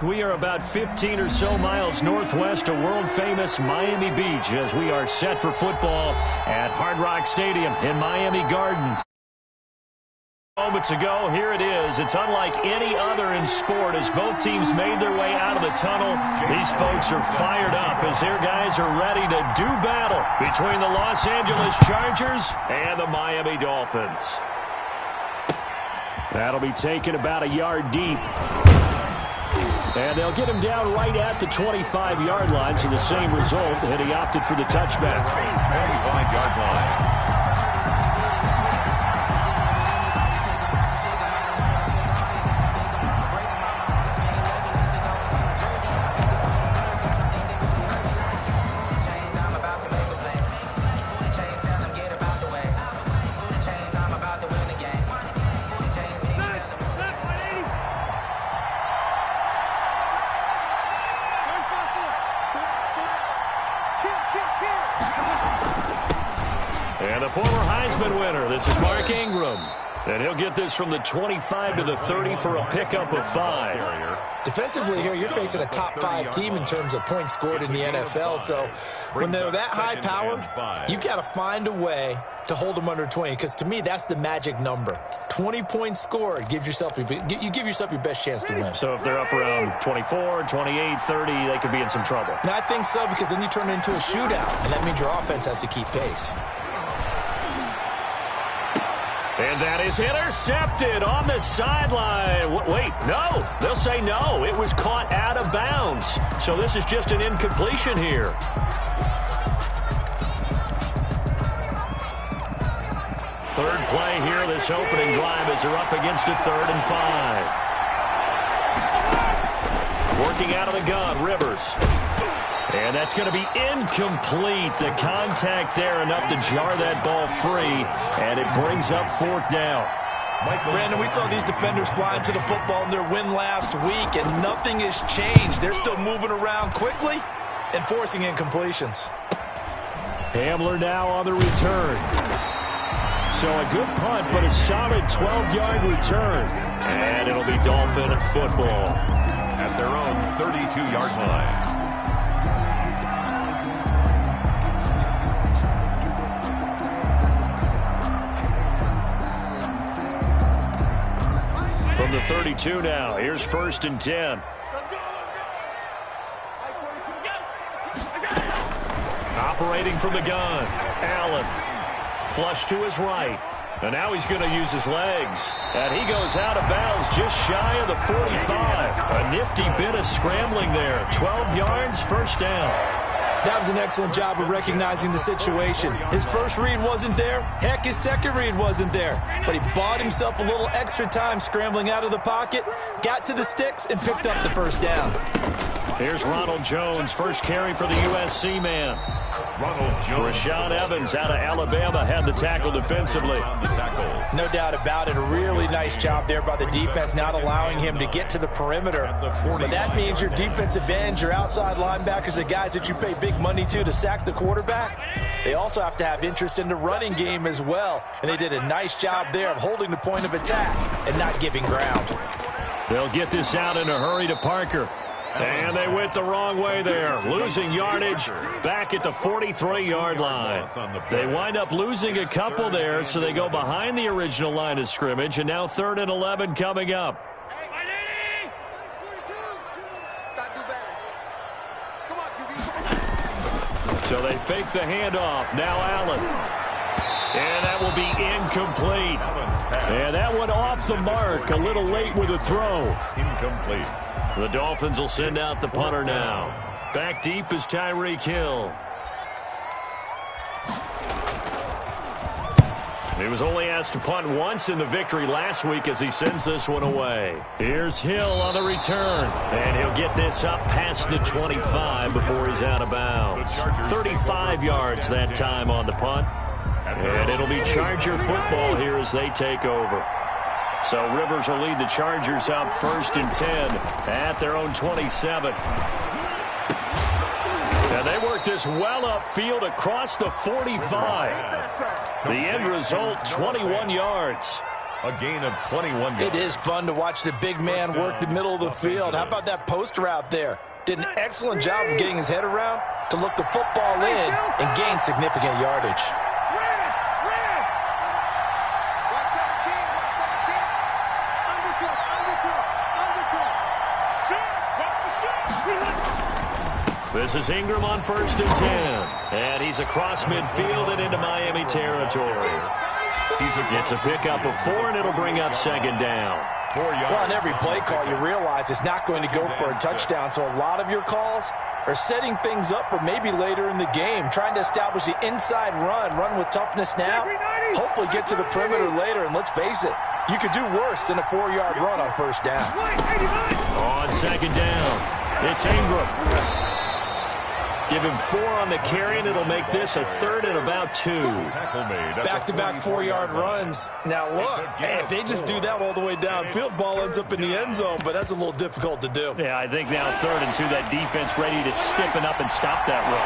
We are about 15 or so miles northwest of world-famous Miami Beach as we are set for football at Hard Rock Stadium in Miami Gardens. Moments ago, here it is. It's unlike any other in sport as both teams made their way out of the tunnel. These folks are fired up as their guys are ready to do battle between the Los Angeles Chargers and the Miami Dolphins. That'll be taken about a yard deep. And they'll get him down right at the 25-yard line, so the same result, and he opted for the touchback. 25-yard line. And the former Heisman winner, this is Mark Ingram. And he'll get this from the 25 to the 30 for a pickup of 5. Defensively here, you're facing a top 5 team in terms of points scored in the NFL. So when they're that high-powered, you've got to find a way to hold them under 20. Because to me, that's the magic number. 20 points scored, you give yourself your best chance to win. So if they're up around 24, 28, 30, they could be in some trouble. And I think so, because then you turn it into a shootout, and that means your offense has to keep pace. And that is intercepted on the sideline. Wait, no. They'll say no. It was caught out of bounds. So this is just an incompletion here. Third play here, this opening drive as they're up against a 3rd and 5. Working out of the gun, Rivers. And that's going to be incomplete. The contact there enough to jar that ball free, and it brings up 4th down. Brandon, we saw these defenders flying to the football in their win last week, and nothing has changed. They're still moving around quickly and forcing incompletions. Hamler now on the return. So a good punt, but a solid 12-yard return. And it'll be Dolphin football at their own 32-yard line. From the 32 now, here's 1st and 10. Operating from the gun, Allen. Flush to his right. And now he's going to use his legs. And he goes out of bounds just shy of the 45. A nifty bit of scrambling there. 12 yards, 1st down. That was an excellent job of recognizing the situation. His first read wasn't there. Heck, his second read wasn't there. But he bought himself a little extra time scrambling out of the pocket, got to the sticks, and picked up the 1st down. Here's Ronald Jones, first carry for the USC man. Ronald Jones. Rashaan Evans out of Alabama had the tackle defensively. No doubt about it. A really nice job there by the defense, not allowing him to get to the perimeter. But that means your defensive ends, your outside linebackers, the guys that you pay big money to sack the quarterback, they also have to have interest in the running game as well. And they did a nice job there of holding the point of attack and not giving ground. They'll get this out in a hurry to Parker. And they went the wrong way there, losing yardage back at the 43-yard line. They wind up losing a couple there, so they go behind the original line of scrimmage, and now 3rd and 11 coming up. So they fake the handoff. Now Allen. And that will be incomplete. And that one off the mark, a little late with a throw. Incomplete. The Dolphins will send out the punter now. Back deep is Tyreek Hill. He was only asked to punt once in the victory last week as he sends this one away. Here's Hill on the return. And he'll get this up past the 25 before he's out of bounds. 35 yards that time on the punt. And it'll be Charger football here as they take over. So Rivers will lead the Chargers up 1st and 10 at their own 27. And they work this well upfield across the 45. The end result, 21 yards. A gain of 21 yards. It is fun to watch the big man work the middle of the field. How about that post route there? Did an excellent job of getting his head around to look the football in and gain significant yardage. This is Ingram on 1st and 10. And he's across midfield and into Miami territory. It's a pickup of 4, and it'll bring up 2nd down. Well, on every play call, you realize it's not going to go for a touchdown, so a lot of your calls are setting things up for maybe later in the game, trying to establish the inside run with toughness now, hopefully get to the perimeter later, and let's face it, you could do worse than a 4-yard run on 1st down. On 2nd down, it's Ingram. Give him 4 on the carry, and it'll make this a 3rd and about 2. Back-to-back 4-yard runs. Now, look, if they just do that all the way downfield, ball ends up in the end zone, but that's a little difficult to do. Yeah, I think now 3rd and 2, that defense ready to stiffen up and stop that run.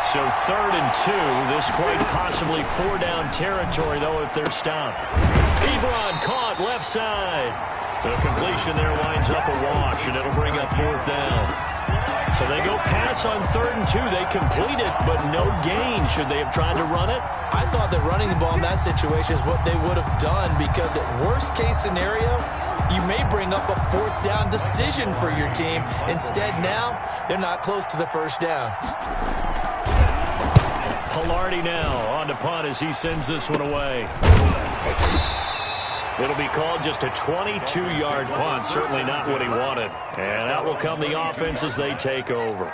So 3rd and 2, this quite possibly 4-down territory, though, if they're stopped. Ebron caught left side. The completion there winds up a wash, and it'll bring up 4th down. So they go pass on 3rd and 2. They complete it, but no gain. Should they have tried to run it? I thought that running the ball in that situation is what they would have done, because at worst case scenario, you may bring up a 4th down decision for your team. Instead, now, they're not close to the 1st down. Pilardi now on to punt as he sends this one away. It'll be called just a 22-yard punt. Certainly not what he wanted. And out will come the offense as they take over.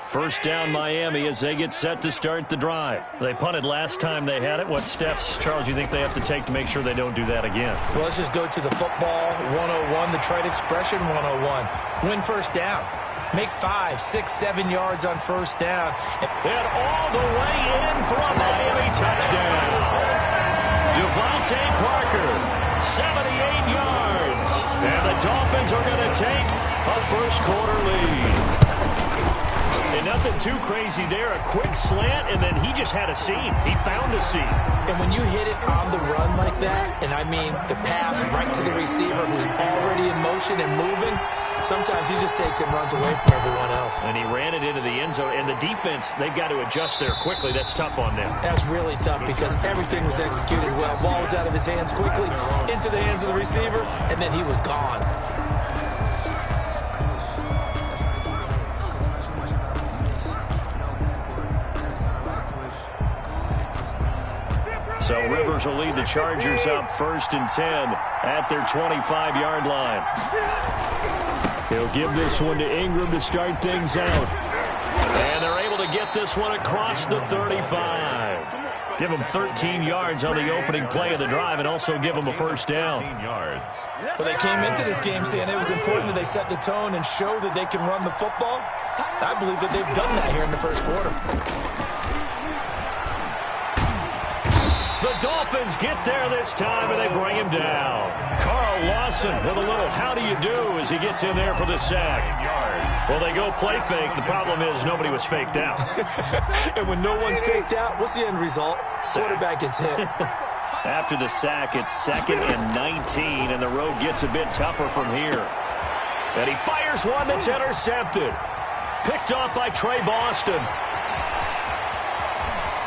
1st down Miami as they get set to start the drive. They punted last time they had it. What steps, Charles, you think they have to take to make sure they don't do that again? Well, let's just go to the football 101, the trade expression 101. Win 1st down. Make 5, 6, 7 yards on 1st down. And all the way in for a Miami touchdown. Devontae Parker, 78 yards. And the Dolphins are going to take a 1st quarter lead. And nothing too crazy there. A quick slant, and then he just had a seam. He found a seam. And when you hit it on the run like that, and I mean the pass right to the receiver who's already in motion and moving, sometimes he just takes it and runs away from everyone else. And he ran it into the end zone. And the defense, they've got to adjust there quickly. That's tough on them. That's really tough because everything was executed well. Ball was out of his hands quickly, into the hands of the receiver, and then he was gone. So Rivers will lead the Chargers up 1st and 10 at their 25-yard line. He'll give this one to Ingram to start things out. And they're able to get this one across the 35. Give them 13 yards on the opening play of the drive and also give them a 1st down. Well, they came into this game saying it was important that they set the tone and show that they can run the football. I believe that they've done that here in the 1st quarter. The Dolphins get there this time, and they bring him down. Carl Lawson with a little how do you do as he gets in there for the sack. Well, they go play fake. The problem is nobody was faked out. And when no one's faked out, what's the end result? Quarterback gets hit. After the sack, it's 2nd and 19, and the road gets a bit tougher from here. And he fires one that's intercepted. Picked off by Trey Boston.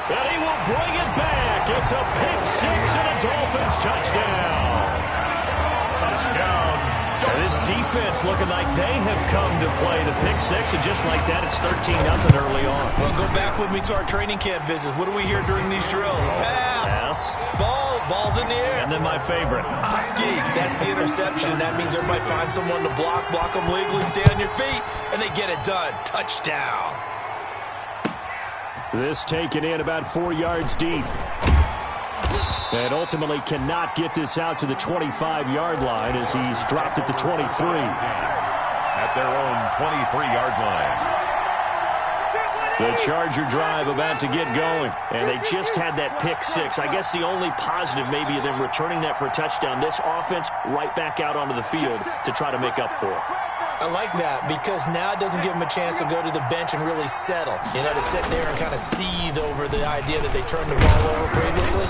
And he will bring it back. It's a pick 6 and a Dolphins touchdown. Touchdown. And this defense looking like they have come to play the pick 6, and just like that, it's 13-0 early on. Well, go back with me to our training camp visits. What do we hear during these drills? Pass. Ball's in the air. And then my favorite. Oski. That's the interception. That means everybody finds someone to block them legally, stay on your feet, and they get it done. Touchdown. This taken in about 4 yards deep. And ultimately cannot get this out to the 25-yard line as he's dropped at the 23. At their own 23-yard line. The Charger drive about to get going. And they just had that pick 6. I guess the only positive maybe of them returning that for a touchdown. This offense right back out onto the field to try to make up for it. I like that because now it doesn't give them a chance to go to the bench and really settle. You know, to sit there and kind of seethe over the idea that they turned the ball over previously.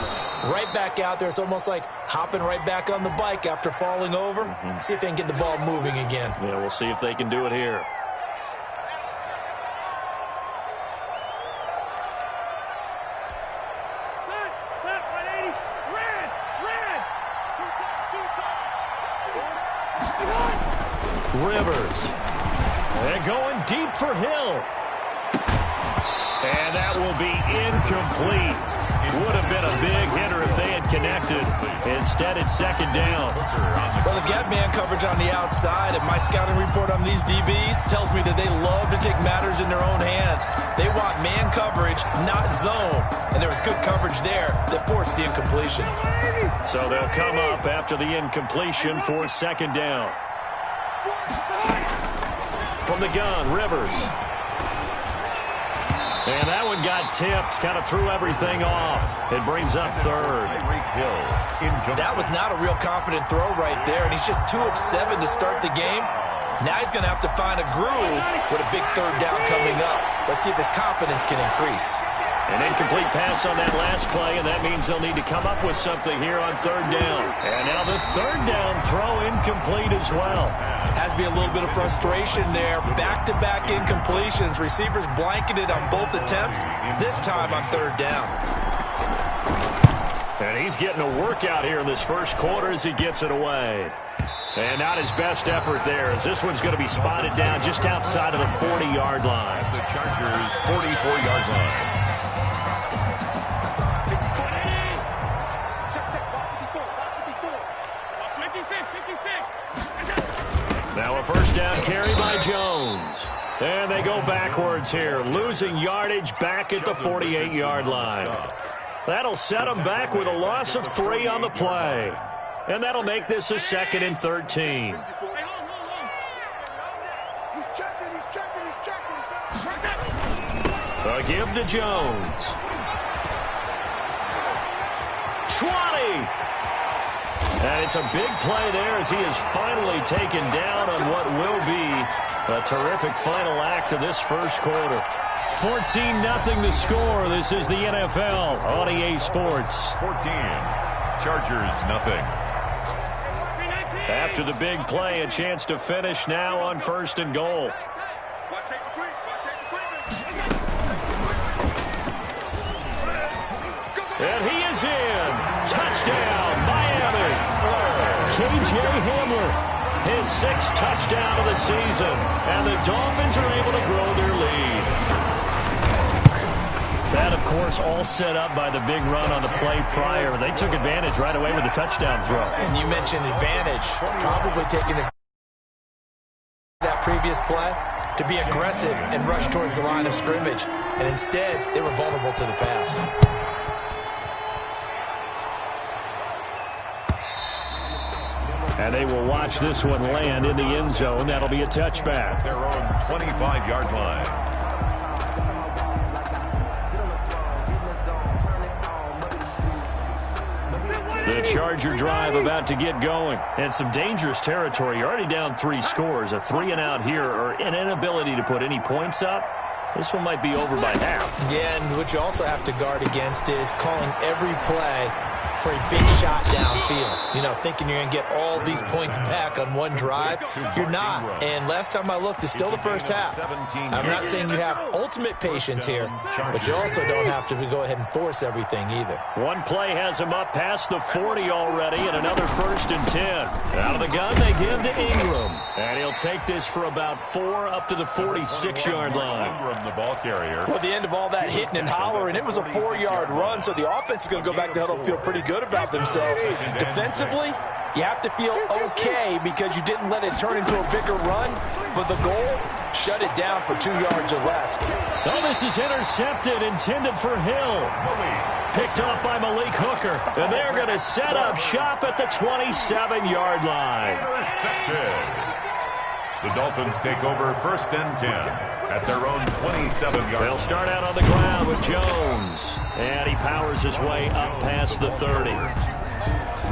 Right back out there. It's almost like hopping right back on the bike after falling over. See if they can get the ball moving again. Yeah, we'll see if they can do it here. Rivers. And going deep for Hill. And that will be incomplete. Would have been a big hitter if they had connected. Instead, it's second down. Well, they've got man coverage on the outside, and my scouting report on these DBs tells me that they love to take matters in their own hands. They want man coverage, not zone. And there was good coverage there that forced the incompletion. So they'll come up after the incompletion for second down. From the gun, Rivers. And that one got tipped, kind of threw everything off. It brings up third. That was not a real confident throw right there, and he's just 2 of 7 to start the game. Now he's going to have to find a groove with a big third down coming up. Let's see if his confidence can increase. An incomplete pass on that last play, and that means they'll need to come up with something here on third down. And now the third down throw incomplete as well. Has to be a little bit of frustration there. Back-to-back incompletions. Receivers blanketed on both attempts, this time on third down. And he's getting a workout here in this first quarter as he gets it away. And not his best effort there, as this one's going to be spotted down just outside of the 40-yard line. The Chargers' 44-yard line. Now a first down carry by Jones. And they go backwards here, losing yardage back at the 48-yard line. That'll set them back with a loss of 3 on the play. And that'll make this a 2nd and 13. A give to Jones. 20. And it's a big play there as he is finally taken down on what will be a terrific final act of this first quarter. 14-0 the score. This is the NFL on EA Sports. 14. Chargers, nothing. After the big play, a chance to finish now on 1st and goal. And he is in. Touchdown, Miami. KJ Hamler, his 6th touchdown of the season. And the Dolphins are able to grow their lead. That, of course, all set up by the big run on the play prior. They took advantage right away with the touchdown throw. And you mentioned advantage. Probably taking advantage of that previous play to be aggressive and rush towards the line of scrimmage. And instead, they were vulnerable to the pass. And they will watch this one land in the end zone. That'll be a touchback. Their own 25-yard line. The Charger drive about to get going. And some dangerous territory. You're already down 3 scores. A 3-and-out here, or an inability to put any points up. This one might be over by half. Yeah, and what you also have to guard against is calling every play for a big shot downfield. You know, thinking you're going to get all these points back on one drive. You're not. And last time I looked, it's still the first half. I'm not saying you have ultimate patience here, but you also don't have to go ahead and force everything either. One play has him up past the 40 already, and another 1st and 10. Out of the gun, they give to Ingram. And he'll take this for about 4 up to the 46-yard line. Ingram, the ball carrier. Well, the end of all that hitting and hollering, it was a 4-yard run, so the offense is going to go back to huddle and feel pretty good about themselves. Defensively, you have to feel okay because you didn't let it turn into a bigger run, but the goal, shut it down for 2 yards or less. Oh, this is intercepted, intended for Hill. Picked up by Malik Hooker, and they're going to set up shop at the 27-yard line. Intercepted. The Dolphins take over 1st and 10 at their own 27-yard line. They'll start out on the ground with Jones. And he powers his way up past the 30.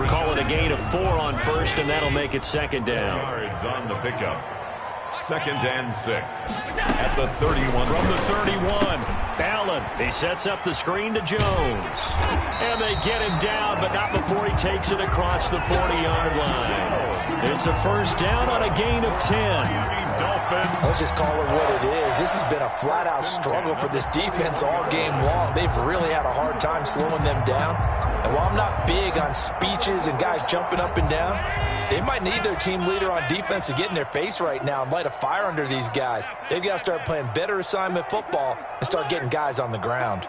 Call it a gain of 4 on 1st, and that'll make it 2nd down. Yards on the pickup. 2nd and 6 at the 31. From the 31, Allen, he sets up the screen to Jones. And they get him down, but not before he takes it across the 40-yard line. It's a first down on a gain of 10. Let's just call it what it is. This has been a flat-out struggle for this defense all game long. They've really had a hard time slowing them down. And while I'm not big on speeches and guys jumping up and down, they might need their team leader on defense to get in their face right now and light a fire under these guys. They've got to start playing better assignment football and start getting guys on the ground.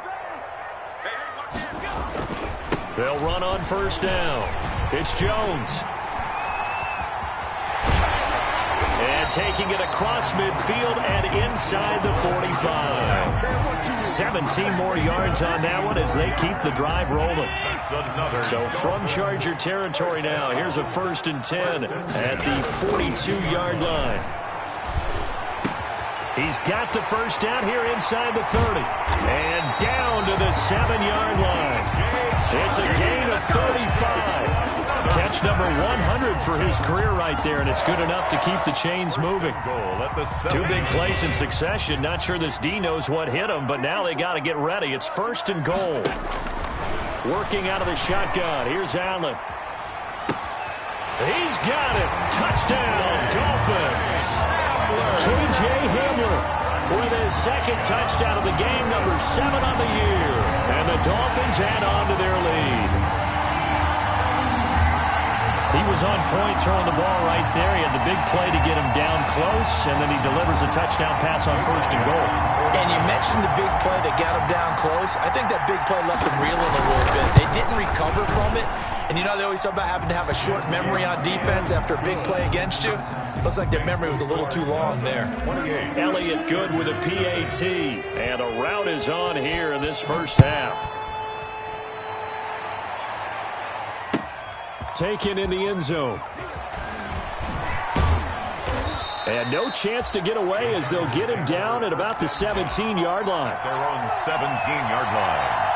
They'll run on first down. It's Jones. And taking it across midfield and inside the 45. 17 more yards on that one as they keep the drive rolling. So from Charger territory now, here's a 1st and 10 at the 42-yard line. He's got the first down here inside the 30. And down to the 7-yard line. It's a gain of 35. Catch number 100 for his career right there, and it's good enough to keep the chains moving. 2 big plays in succession. Not sure this D knows what hit him, but now they got to get ready. It's 1st and goal. Working out of the shotgun. Here's Allen. He's got it. Touchdown, Dolphins. K.J. Hamler with his 2nd touchdown of the game, number 7 on the year. And the Dolphins add on to their lead. He was on point throwing the ball right there. He had the big play to get him down close, and then he delivers a touchdown pass on 1st and goal. And you mentioned the big play that got him down close. I think that big play left him reeling a little bit. They didn't recover from it. And you know, they always talk about having to have a short memory on defense after a big play against you. Looks like their memory was a little too long there. Elliott good with a PAT. And a route is on here in this first half. Taken in the end zone. And no chance to get away as they'll get him down at about the 17-yard line. They're on 17-yard line.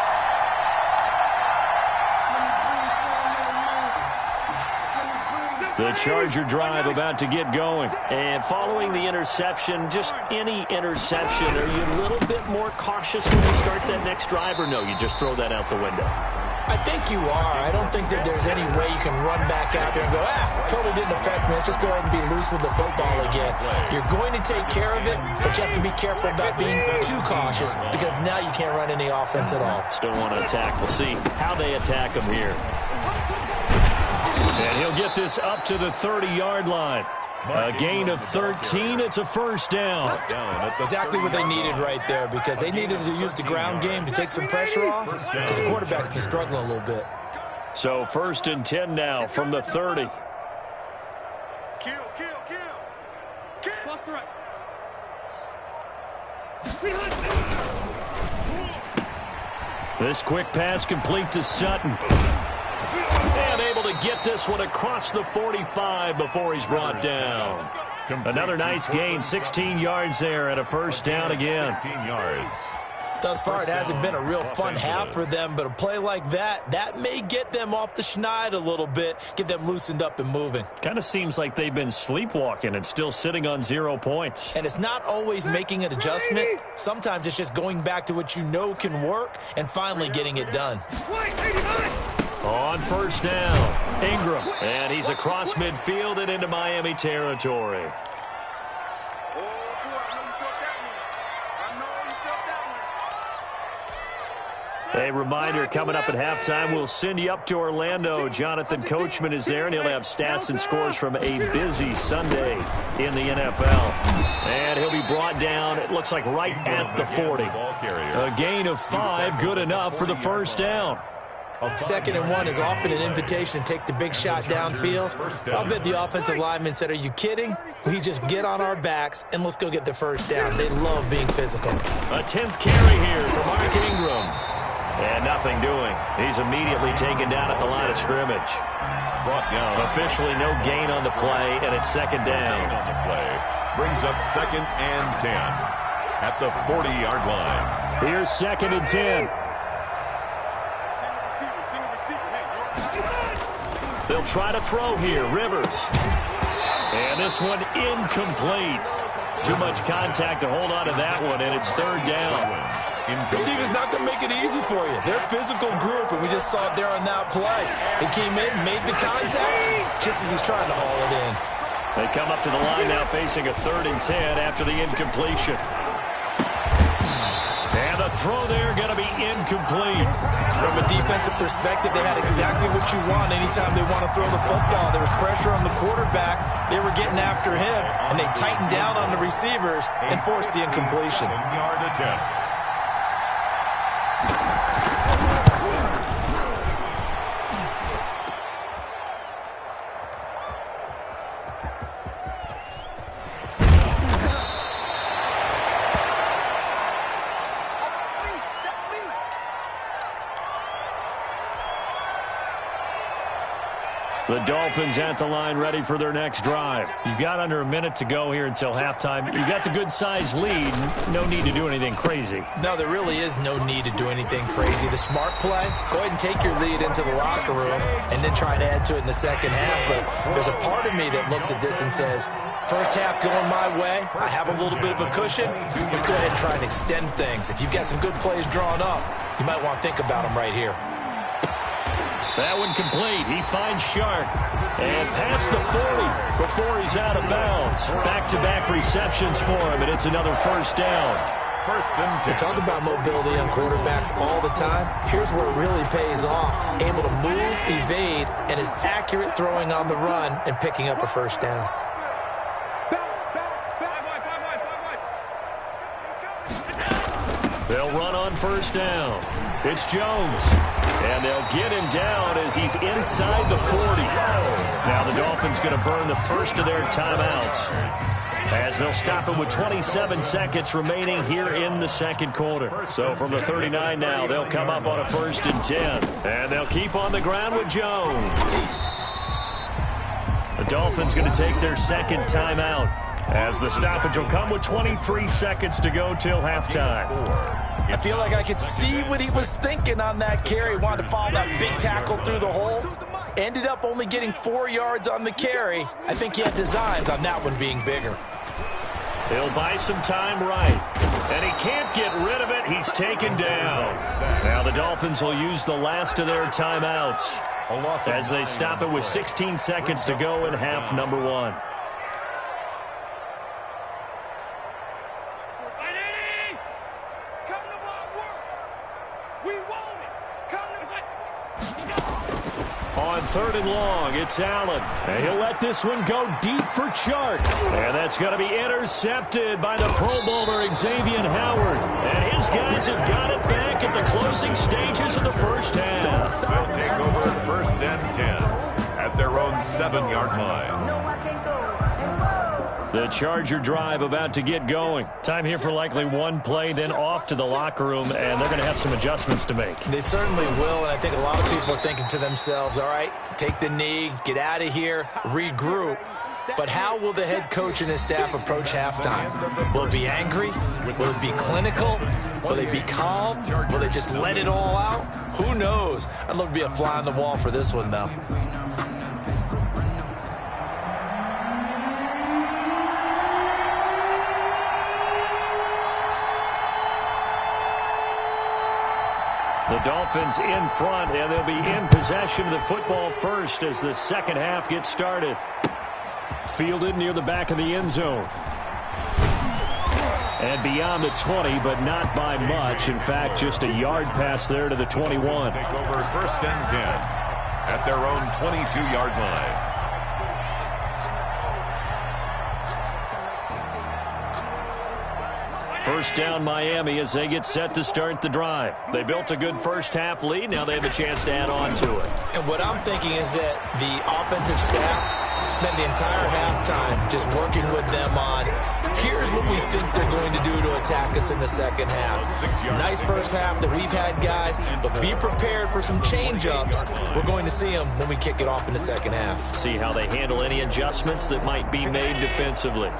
The Charger drive about to get going. And following the interception, just any interception, are you a little bit more cautious when you start that next drive, or no, you just throw that out the window? I think you are. I don't think that there's any way you can run back out there and go, totally didn't affect me. Let's just go ahead and be loose with the football again. You're going to take care of it, but you have to be careful about being too cautious because now you can't run any offense at all. Still want to attack. We'll see how they attack him here. And he'll get this up to the 30-yard line. A gain of 13. It's a first down. Exactly what they needed right there because they needed to use the ground game to take some pressure off because the quarterback's been struggling a little bit. So 1st and 10 now from the 30. This quick pass complete to Sutton. And able to get this one across the 45 before he's brought down. Another nice gain, 16 yards there, and a first down again. 16 yards. Thus far, it hasn't been a real fun half for them, but a play like that may get them off the schneid a little bit, get them loosened up and moving. Kind of seems like they've been sleepwalking and still sitting on 0 points. And it's not always making an adjustment. Sometimes it's just going back to what you know can work and finally getting it done. On first down, Ingram, and he's across midfield and into Miami territory. A reminder, coming up at halftime, we'll send you up to Orlando. Jonathan Coachman is there, and he'll have stats and scores from a busy Sunday in the NFL. And he'll be brought down, it looks like right at the 40. A gain of 5, good enough for the first down. 2nd and 1 is often an invitation to take the big shot downfield. I'll bet the offensive lineman said, are you kidding? We just get on our backs and let's go get the first down. They love being physical. A 10th carry here for Mark Ingram. And nothing doing. He's immediately taken down at the line of scrimmage. Brought down. Officially no gain on the play, and it's 2nd down. On the play. Brings up 2nd and 10 at the 40-yard line. Here's 2nd and 10. They'll try to throw here. Rivers. And this one incomplete. Too much contact to hold on to that one, and it's third down. This team is not going to make it easy for you. They're a physical group, and we just saw it there on that play. They came in, made the contact, just as he's trying to haul it in. They come up to the line now facing a 3rd and 10 after the incompletion. And the throw there going to be incomplete. From a defensive perspective, they had exactly what you want anytime they want to throw the football. There was pressure on the quarterback. They were getting after him, and they tightened down on the receivers and forced the incompletion. 10-yard attempt. The Dolphins at the line ready for their next drive. You've got under a minute to go here until halftime. You've got the good-sized lead. No need to do anything crazy. No, there really is no need to do anything crazy. The smart play, go ahead and take your lead into the locker room and then try and add to it in the second half. But there's a part of me that looks at this and says, first half going my way, I have a little bit of a cushion. Let's go ahead and try and extend things. If you've got some good plays drawn up, you might want to think about them right here. That one complete. He finds Shark. And past the 40 before he's out of bounds. Back-to-back receptions for him, and it's another first down. First and 10. They talk about mobility on quarterbacks all the time. Here's where it really pays off. Able to move, evade, and is accurate throwing on the run and picking up a first down. They'll run on first down. It's Jones. And they'll get him down as he's inside the 40. Now the Dolphins going to burn the first of their timeouts as they'll stop him with 27 seconds remaining here in the second quarter. So from the 39 now, they'll come up on a 1st and 10. And they'll keep on the ground with Jones. The Dolphins going to take their second timeout as the stoppage will come with 23 seconds to go till halftime. I feel like I could see what he was thinking on that carry. Wanted to follow that big tackle through the hole. Ended up only getting 4 yards on the carry. I think he had designs on that one being bigger. He'll buy some time right. And he can't get rid of it. He's taken down. Now the Dolphins will use the last of their timeouts as they stop it with 16 seconds to go in half number 1. On 3rd and long, it's Allen. And he'll let this one go deep for Chark. And that's going to be intercepted by the Pro Bowler Xavier Howard. And his guys have got it back at the closing stages of the first half. They'll take over 1st and 10 at their own 7-yard line. The Charger drive about to get going. Time here for likely one play, then off to the locker room, and they're going to have some adjustments to make. They certainly will, and I think a lot of people are thinking to themselves, all right, take the knee, get out of here, regroup. But how will the head coach and his staff approach halftime? Will it be angry? Will it be clinical? Will they be calm? Will they just let it all out? Who knows? I'd love to be a fly on the wall for this one, though. The Dolphins in front, and they'll be in possession of the football first as the second half gets started. Fielded near the back of the end zone. And beyond the 20, but not by much. In fact, just a yard pass there to the 21. Take over 1st and 10 at their own 22-yard line. First down Miami as they get set to start the drive. They built a good first half lead. Now they have a chance to add on to it. And what I'm thinking is that the offensive staff spent the entire halftime just working with them on, here's what we think they're going to do to attack us in the second half. Nice first half that we've had, guys, but be prepared for some change-ups. We're going to see them when we kick it off in the second half. See how they handle any adjustments that might be made defensively.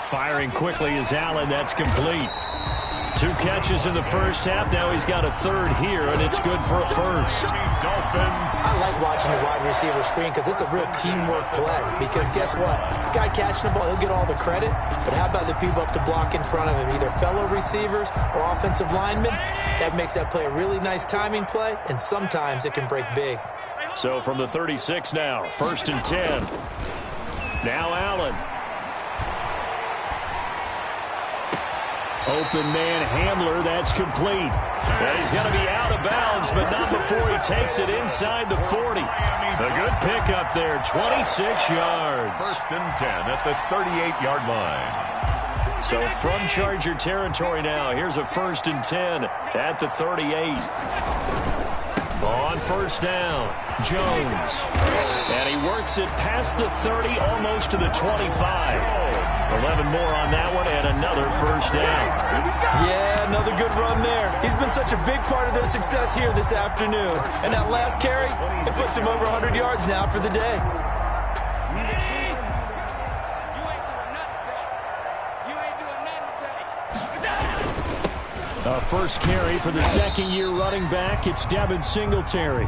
Firing quickly is Allen. That's complete. 2 catches in the first half. Now he's got a third here, and it's good for a first. I like watching the wide receiver screen because it's a real teamwork play. Because guess what? The guy catching the ball, he'll get all the credit. But how about the people up to block in front of him, either fellow receivers or offensive linemen? That makes that play a really nice timing play, and sometimes it can break big. So from the 36 now, 1st and 10. Now Allen. Open man Hamler, that's complete. And he's going to be out of bounds, but not before he takes it inside the 40. A good pickup there, 26 yards. 1st and 10 at the 38-yard line. So from Charger territory now, here's a 1st and 10 at the 38. On 1st down, Jones. And he works it past the 30, almost to the 25. 11 more on that one, and another 1st down. Yeah, another good run there. He's been such a big part of their success here this afternoon. And that last carry, it puts him over 100 yards now for the day. First carry for the second-year running back. It's Devin Singletary.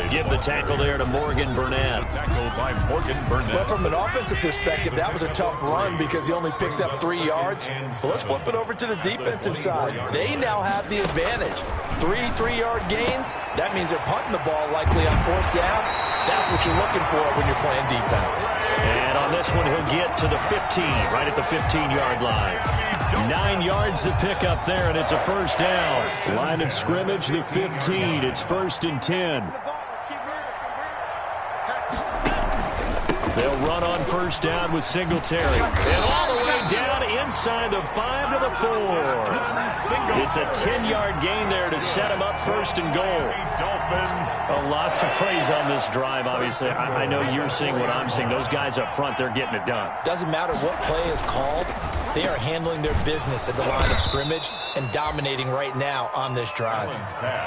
Give the tackle there to Morgan Burnett. Tackled by Morgan Burnett. But from an offensive perspective, that was a tough run because he only picked up 3 yards. Well, let's flip it over to the defensive side. They now have the advantage. 3 3-yard gains. That means they're punting the ball likely on 4th down. That's what you're looking for when you're playing defense. And on this one, he'll get to the 15, right at the 15-yard line. 9 yards to pick up there, and it's a 1st down. Line of scrimmage, the 15. It's 1st and 10. They'll run on 1st down with Singletary. And all the way down inside the 5 to the 4. It's a 10-yard gain there to set him up 1st and goal. A lot to praise on this drive, obviously. I know you're seeing what I'm seeing. Those guys up front, they're getting it done. Doesn't matter what play is called. They are handling their business at the line of scrimmage and dominating right now on this drive.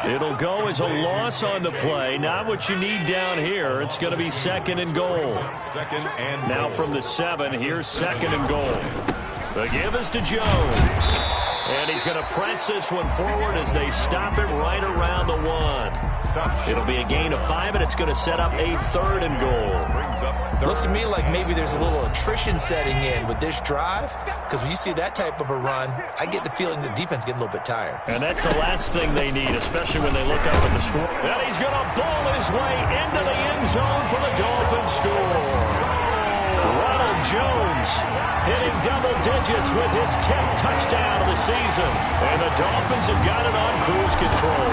It'll go as a loss on the play. Not what you need down here. It's going to be 2nd and goal. Now from the 7, here's 2nd and goal. The give is to Jones. And he's going to press this one forward as they stop him right around the 1. It'll be a gain of 5, and it's going to set up a 3rd and goal. Looks to me like maybe there's a little attrition setting in with this drive, because when you see that type of a run, I get the feeling the defense getting a little bit tired. And that's the last thing they need, especially when they look up at the score. And he's going to ball his way into the end zone for the Dolphins score. Ronald Jones hitting double digits with his 10th touchdown of the season. And the Dolphins have got it on cruise control.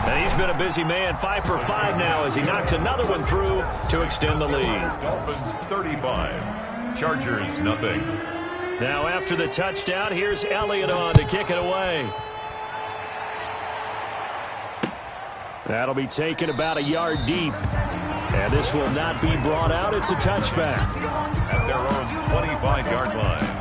And he's been a busy man, 5 for 5 now as he knocks another one through to extend the lead. Dolphins 35, Chargers nothing. Now after the touchdown, here's Elliott on to kick it away. That'll be taken about a yard deep. And this will not be brought out. It's a touchback. At their own 25-yard line.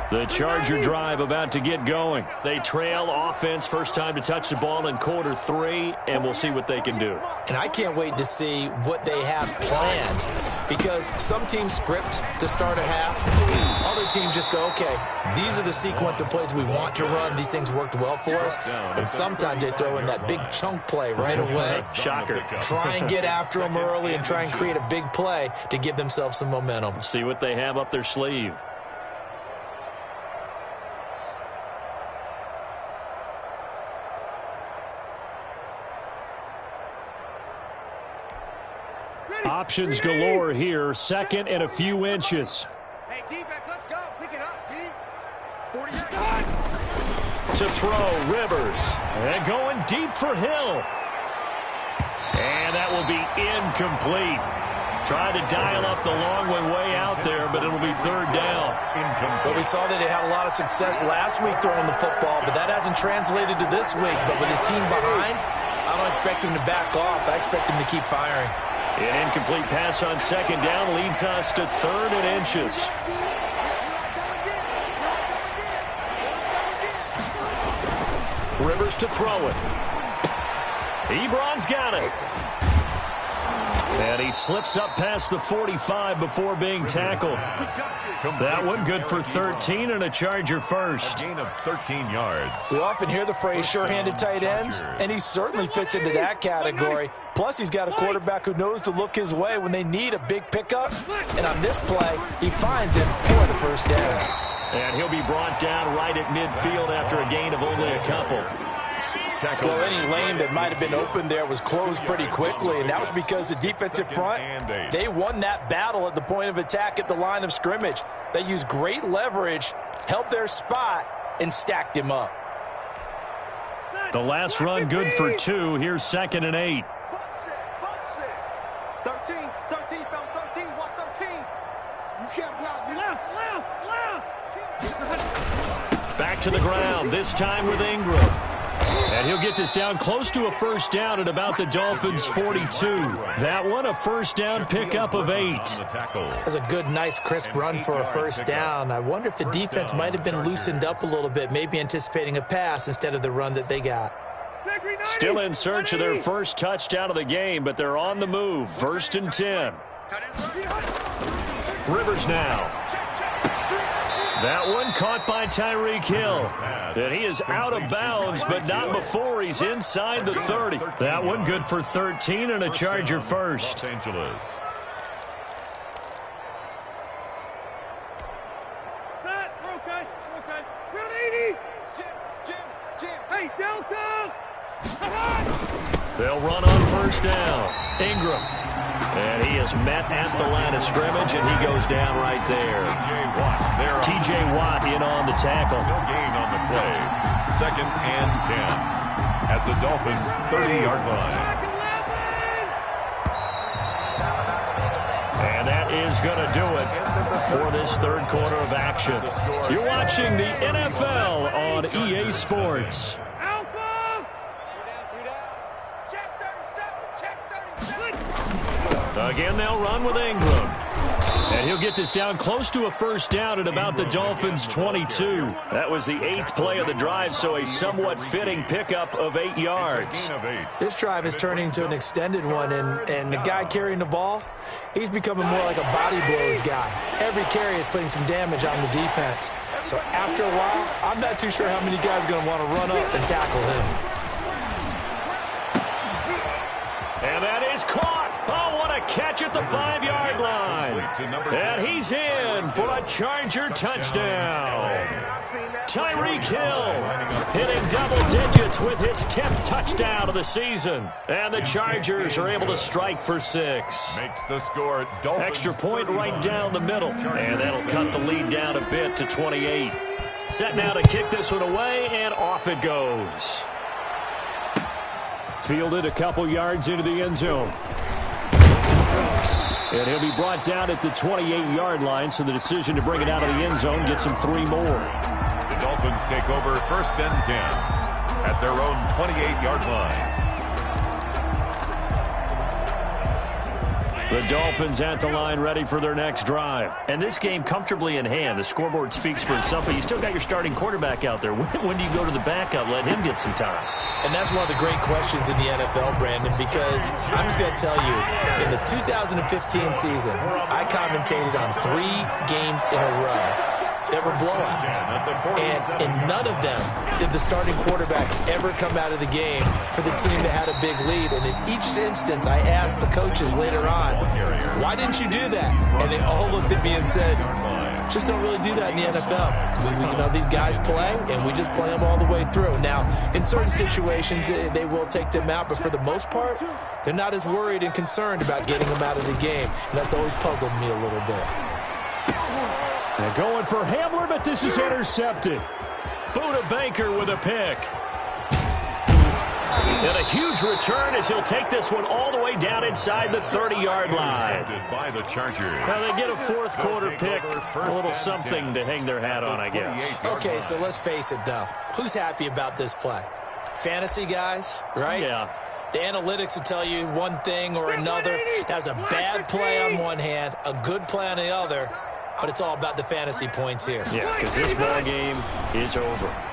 The Charger drive about to get going. They trail offense, first time to touch the ball in quarter 3, and we'll see what they can do. And I can't wait to see what they have planned, because some teams script to start a half. Other teams just go, okay, these are the sequence of plays we want to run. These things worked well for us. And sometimes they throw in that big chunk play right away. Shocker. Try and get after them early and try and create a big play to give themselves some momentum. See what they have up their sleeve. Options galore here. 2nd and a few inches. Hey, defense, let's go. Pick it up, D. 40 To throw, Rivers. And going deep for Hill. And that will be incomplete. Tried to dial up the long way out there, but it'll be 3rd down. But we saw that they had a lot of success last week throwing the football, but that hasn't translated to this week. But with his team behind, I don't expect him to back off. I expect him to keep firing. An incomplete pass on 2nd down leads us to 3rd and inches. Rivers to throw it. Ebron's got it. And he slips up past the 45 before being tackled. That one good for 13 and a Charger first. A gain of 13 yards. We often hear the phrase sure-handed tight ends, and he certainly fits into that category. Plus, he's got a quarterback who knows to look his way when they need a big pickup. And on this play, he finds him for the first down. And he'll be brought down right at midfield after a gain of only a couple. Well, any lane that might have been open there was closed pretty quickly, and that was because the defensive front, they won that battle at the point of attack at the line of scrimmage. They used great leverage, held their spot, and stacked him up. The last run good for 2. Here's 2nd and 8. 13, found 13, watch 13. You can't block me. Left. Back to the ground, this time with Ingram. And he'll get this down close to a first down at about the Dolphins' 42. That one, a first down pickup of 8. That's a good, nice, crisp run for a first down. I wonder if the defense might have been loosened up a little bit, maybe anticipating a pass instead of the run that they got. Still in search of their first touchdown of the game, but they're on the move. 1st and 10. Rivers now. That one caught by Tyreek Hill. And he is out of bounds, but not before he's inside the 30. That one good for 13 and a Charger first. Los Angeles. Okay. Round 80. Hey, Delta. They'll run on first down. Ingram. And he is met at the line of scrimmage, and he goes down right there. T.J. Watt in on the tackle. No gain on the play. 2nd and 10 at the Dolphins' 30-yard line. And that is going to do it for this third quarter of action. You're watching the NFL on EA Sports. Again, they'll run with Ingram. And he'll get this down close to a first down at about the Dolphins' 22. That was the 8th play of the drive, so a somewhat fitting pickup of 8 yards. This drive is turning into an extended one, and the guy carrying the ball, he's becoming more like a body blows guy. Every carry is putting some damage on the defense. So after a while, I'm not too sure how many guys are going to want to run up and tackle him. And that is caught. Oh, what a catch at the 5-yard line. And he's in for a Charger touchdown. Tyreek Hill hitting double digits with his 10th touchdown of the season. And the Chargers are able to strike for 6. Makes the score Dolphins. Extra point right down the middle. And that'll cut the lead down a bit to 28. Set now to kick this one away, and off it goes. Fielded a couple yards into the end zone. And he'll be brought down at the 28-yard line, so the decision to bring it out of the end zone gets him 3 more. The Dolphins take over 1st and 10 at their own 28-yard line. The Dolphins at the line, ready for their next drive. And this game comfortably in hand. The scoreboard speaks for itself, but you still got your starting quarterback out there. When do you go to the backup, let him get some time? And that's one of the great questions in the NFL, Brandon, because I'm just going to tell you, in the 2015 season, I commentated on 3 games in a row that were blowouts. And in none of them did the starting quarterback ever come out of the game for the team that had a big lead. And in each instance, I asked the coaches later on, why didn't you do that? And they all looked at me and said, just don't really do that in the NFL. You know, these guys play, and we just play them all the way through. Now, in certain situations, they will take them out, but for the most part, they're not as worried and concerned about getting them out of the game. And that's always puzzled me a little bit. They're going for Hamler, but this is intercepted. Buda Baker with a pick. And a huge return as he'll take this one all the way down inside the 30-yard line. By the Chargers. Now they get a fourth quarter pick, a little something to hang their hat on, I guess. Okay, so let's face it, though. Who's happy about this play? Fantasy guys, right? Yeah. The analytics will tell you one thing or another. That's a bad play on one hand, a good play on the other, but it's all about the fantasy points here. Yeah, because this ball game is over.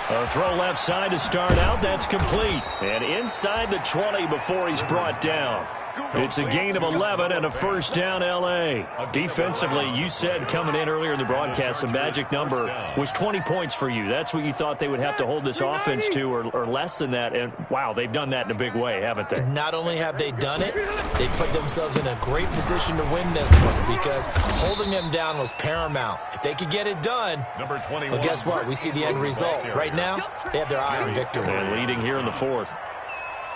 A throw left side to start out. That's complete. And inside the 20 before he's brought down. It's a gain of 11 and a first down, L.A. Defensively, you said coming in earlier in the broadcast, the magic number was 20 points for you. That's what you thought they would have to hold this offense to, or less than that. And, wow, they've done that in a big way, haven't they? Not only have they done it, they put themselves in a great position to win this one because holding them down was paramount. If they could get it done, well, guess what? We see the end result. Right now, they have their eye on victory. And leading here in the fourth.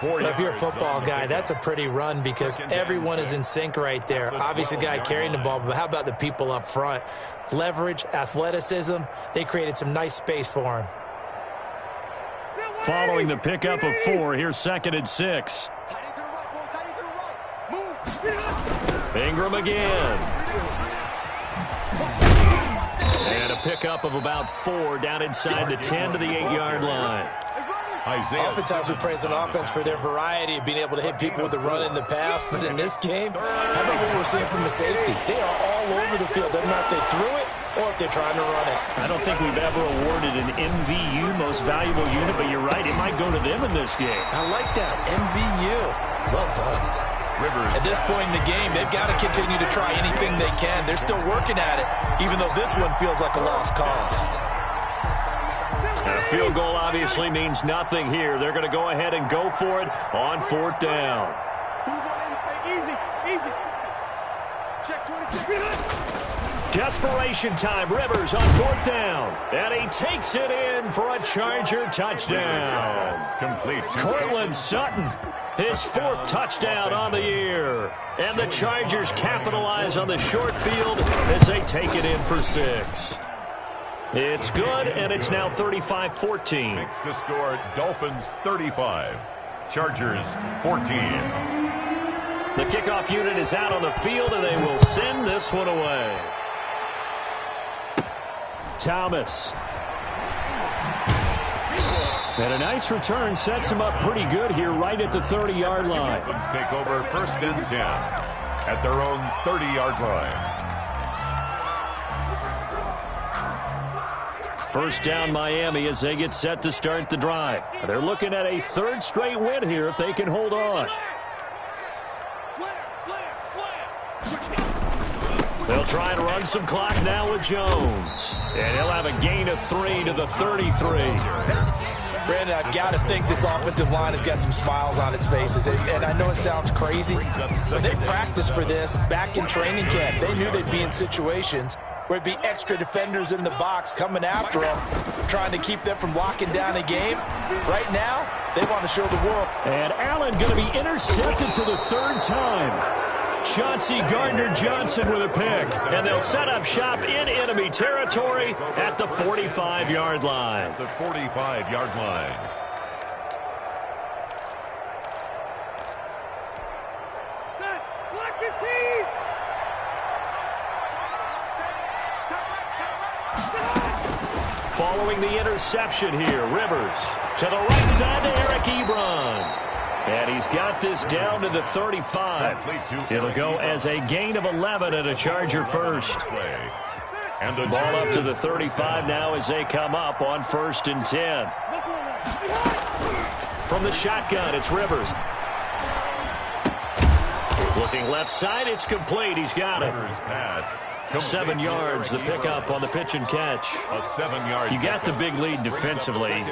If you're a football guy, that's a pretty run because everyone is in sync right there. Obviously, the guy carrying the ball, but how about the people up front? Leverage, athleticism, they created some nice space for him. Following the pickup of 4, here's 2nd and 6. Ingram again. And a pickup of about 4 down inside the 10 to the 8-yard line. Oftentimes we praise an offense for their variety of being able to hit people with the run in the pass, but in this game, how about what we're seeing from the safeties? They are all over the field. Doesn't matter if they threw it or if they're trying to run it. I don't think we've ever awarded an MVU, most valuable unit, but you're right, it might go to them in this game. I like that, MVU. Well done. At this point in the game, they've got to continue to try anything they can. They're still working at it, even though this one feels like a lost cause. And a field goal obviously means nothing here. They're going to go ahead and go for it on 4th down. Easy. Check 26. Desperation time. Rivers on 4th down. And he takes it in for a Charger touchdown. Complete. Cortland Sutton, his 4th touchdown on the year. And the Chargers capitalize on the short field as they take it in for 6. It's good, and it's now 35-14. Makes the score Dolphins 35, Chargers 14. The kickoff unit is out on the field, and they will send this one away. Thomas. And a nice return sets him up pretty good here right at the 30-yard line. Dolphins take over 1st and 10 at their own 30-yard line. First down Miami as they get set to start the drive. They're looking at a 3rd straight win here if they can hold on. They'll try and run some clock now with Jones. And he'll have a gain of 3 to the 33. Brandon, I've got to think this offensive line has got some smiles on its faces. And I know it sounds crazy, but they practiced for this back in training camp. They knew they'd be in situations where it'd be extra defenders in the box coming after them, trying to keep them from locking down a game. Right now, they want to show the world. And Allen going to be intercepted for the 3rd time. Chauncey Gardner-Johnson with a pick. And they'll set up shop in enemy territory at the 45-yard line. The 45-yard line. Lock your teeth. Following the interception here, Rivers to the right side to Eric Ebron. And he's got this down to the 35. It'll go as a gain of 11 and a Charger first. And the ball up to the 35 now as they come up on 1st and 10. From the shotgun, it's Rivers. Looking left side, it's complete. He's got it. Pass. 7 yards, the pickup on the pitch and catch. A 7-yard. You got the big lead defensively,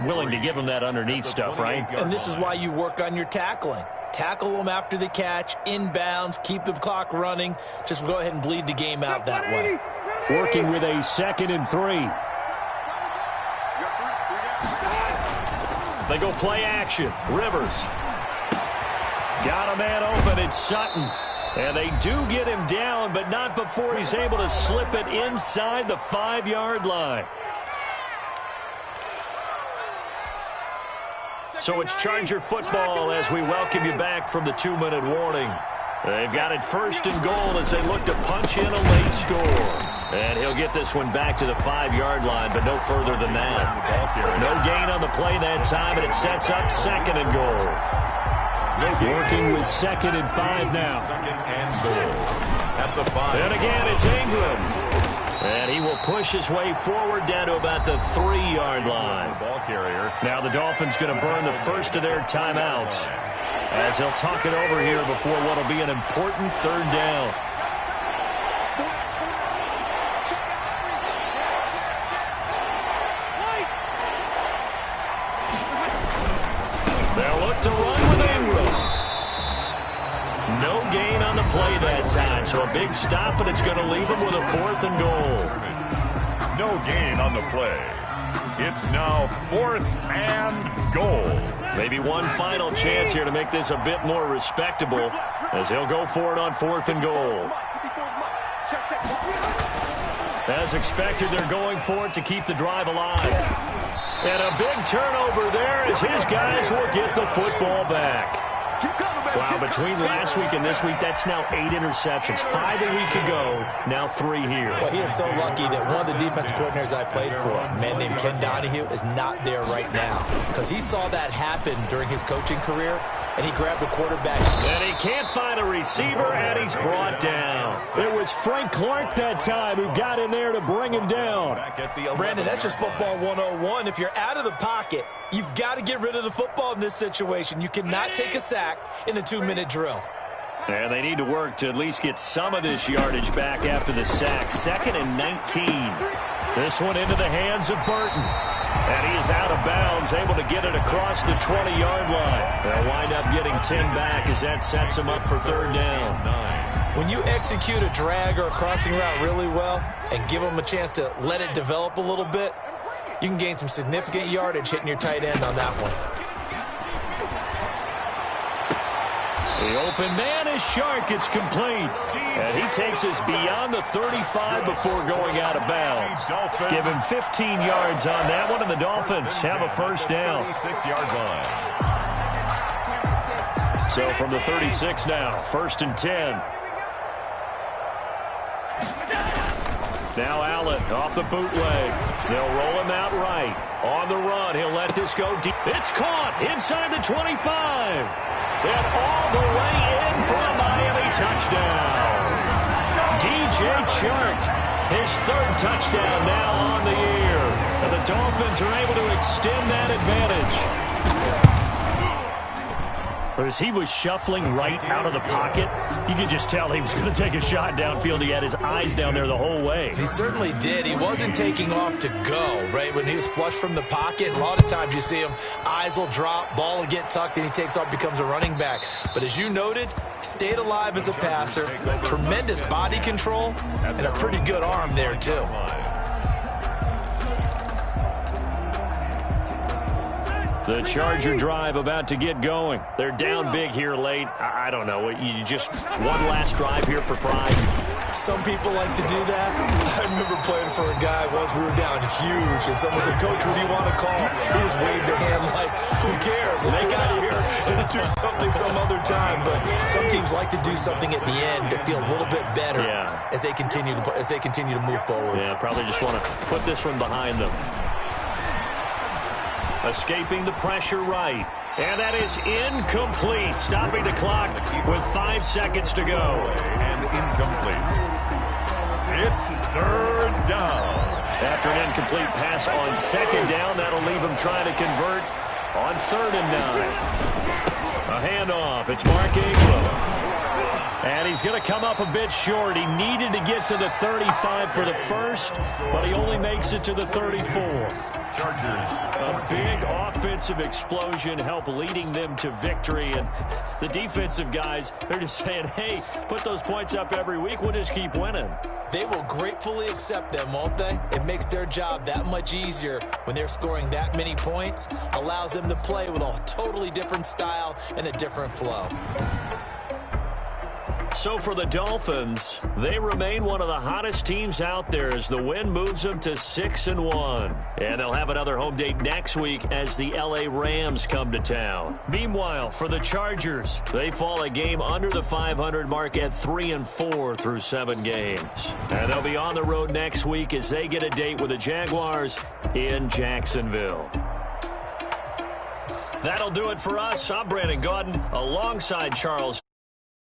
willing to give them that underneath stuff, right? And this is why you work on your tackling. Tackle them after the catch, inbounds, keep the clock running. Just go ahead and bleed the game out that way. Working with a 2nd and 3. They go play action. Rivers. Got a man open. It's Sutton. And they do get him down, but not before he's able to slip it inside the 5-yard line. So it's Charger football as we welcome you back from the 2-minute warning. They've got it 1st and goal as they look to punch in a late score. And he'll get this one back to the 5-yard line, but no further than that. No gain on the play that time, and it sets up 2nd and goal. Working with 2nd and 5 now. 2nd and goal. At the 5. And again, it's Ingram. And he will push his way forward down to about the 3-yard line. Ball carrier. Now the Dolphins going to burn the first of their timeouts as he'll talk it over here before what will be an important 3rd down. They'll look to run with Ingram. No gain on the play that time, so a big stop, and it's going to leave him with a 4th and goal. No gain on the play. It's now 4th and goal. Maybe one final chance here to make this a bit more respectable as he'll go for it on 4th and goal. As expected, they're going for it to keep the drive alive. And a big turnover there as his guys will get the football back. Wow, between last week and this week, that's now 8 interceptions. 5 a week ago, now 3 here. Well, he is so lucky that one of the defensive coordinators I played for, a man named Ken Donahue, is not there right now. Because he saw that happen during his coaching career, and he grabbed the quarterback. And he can't find a receiver, and he's brought down. It was Frank Clark that time who got in there to bring him down. Brandon, that's just football 101. If you're out of the pocket, you've got to get rid of the football in this situation. You cannot take a sack in a 2-minute drill. And they need to work to at least get some of this yardage back after the sack. 2nd and 19. This one into the hands of Burton. And he is out of bounds, able to get it across the 20-yard line. They'll wind up getting 10 back as that sets him up for 3rd down. When you execute a drag or a crossing route really well and give them a chance to let it develop a little bit, you can gain some significant yardage hitting your tight end on that one. The open man is Shark. It's complete. And he takes us beyond the 35 before going out of bounds. Give him 15 yards on that one, and the Dolphins have a 1st down. 36-yard line. So from the 36 now, 1st and 10. Now Allen off the bootleg. They'll roll him out right. On the run, he'll let this go deep. It's caught inside the 25. And all the way in for a Miami touchdown. DJ Chark, his 3rd touchdown now on the year. And the Dolphins are able to extend that advantage. As he was shuffling right out of the pocket, you could just tell he was going to take a shot downfield. He had his eyes down there the whole way. He certainly did. He wasn't taking off to go, right? When he was flush from the pocket, a lot of times you see him, eyes will drop, ball will get tucked, and he takes off, becomes a running back. But as you noted, stayed alive as a passer, tremendous body control, and a pretty good arm there, too. The Charger drive about to get going. They're down big here late. I don't know. You just one last drive here for pride. Some people like to do that. I remember playing for a guy once. We were down huge, and someone said, "Coach, what do you want to call?" He just waved a hand like, "Who cares? Let's get out of here and do something some other time." But some teams like to do something at the end to feel a little bit better as they continue to move forward. Yeah, probably just want to put this one behind them. Escaping the pressure right. And that is incomplete. Stopping the clock with 5 seconds to go. And incomplete. It's 3rd down. After an incomplete pass on 2nd down, that'll leave him trying to convert on 3rd and 9. A handoff. It's Mark Ingram. And he's going to come up a bit short. He needed to get to the 35 for the first, but he only makes it to the 34. Chargers. A big offensive explosion helped leading them to victory. And the defensive guys, they're just saying, hey, put those points up every week. We'll just keep winning. They will gratefully accept them, won't they? It makes their job that much easier when they're scoring that many points. Allows them to play with a totally different style and a different flow. So for the Dolphins, they remain one of the hottest teams out there as the win moves them to 6-1. And they'll have another home date next week as the LA Rams come to town. Meanwhile, for the Chargers, they fall a game under the 500 mark at 3-4 through 7 games. And they'll be on the road next week as they get a date with the Jaguars in Jacksonville. That'll do it for us. I'm Brandon Gaudin alongside Charles